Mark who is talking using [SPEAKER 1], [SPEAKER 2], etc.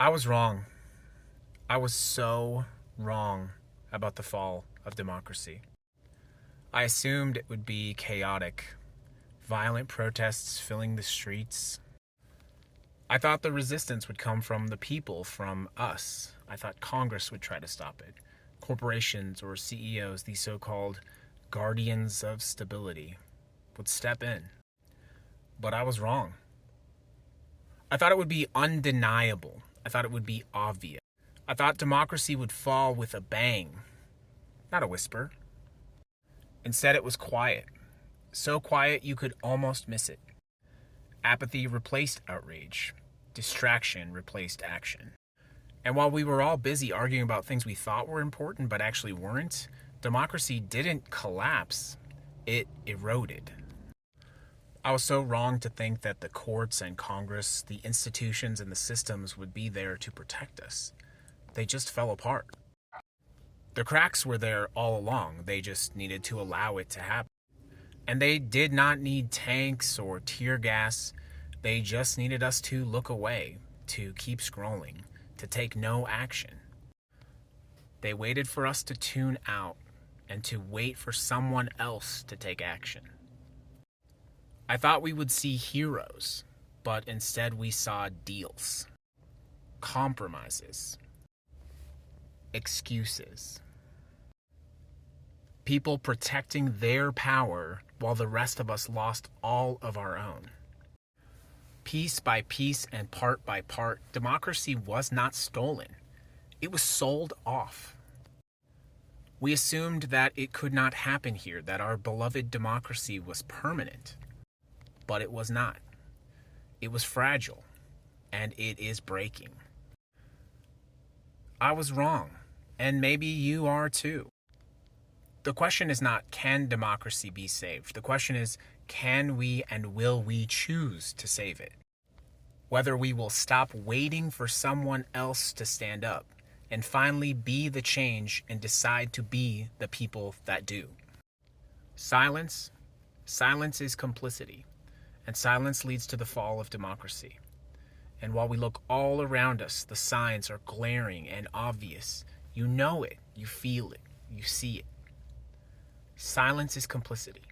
[SPEAKER 1] I was wrong. I was so wrong about the fall of democracy. I assumed it would be chaotic, violent protests filling the streets. I thought the resistance would come from the people, from us. I thought Congress would try to stop it. Corporations or CEOs, the so-called guardians of stability, would step in. But I was wrong. I thought it would be undeniable. I thought it would be obvious. I thought democracy would fall with a bang, not a whisper. Instead, it was quiet. So quiet you could almost miss it. Apathy replaced outrage. Distraction replaced action. And while we were all busy arguing about things we thought were important but actually weren't, democracy didn't collapse. It eroded. I was so wrong to think that the courts and Congress, the institutions and the systems would be there to protect us. They just fell apart. The cracks were there all along. They just needed to allow it to happen. And they did not need tanks or tear gas. They just needed us to look away, to keep scrolling, to take no action. They waited for us to tune out and to wait for someone else to take action. I thought we would see heroes, but instead we saw deals, compromises, excuses. People protecting their power while the rest of us lost all of our own. Piece by piece and part by part, democracy was not stolen. It was sold off. We assumed that it could not happen here, that our beloved democracy was permanent. But it was not. It was fragile, and it is breaking. I was wrong, and maybe you are too. The question is not, can democracy be saved? The question is, can we and will we choose to save it? Whether we will stop waiting for someone else to stand up and finally be the change and decide to be the people that do. Silence is complicity, and silence leads to the fall of democracy. And while we look all around us, the signs are glaring and obvious. You know it, you feel it, you see it. Silence is complicity.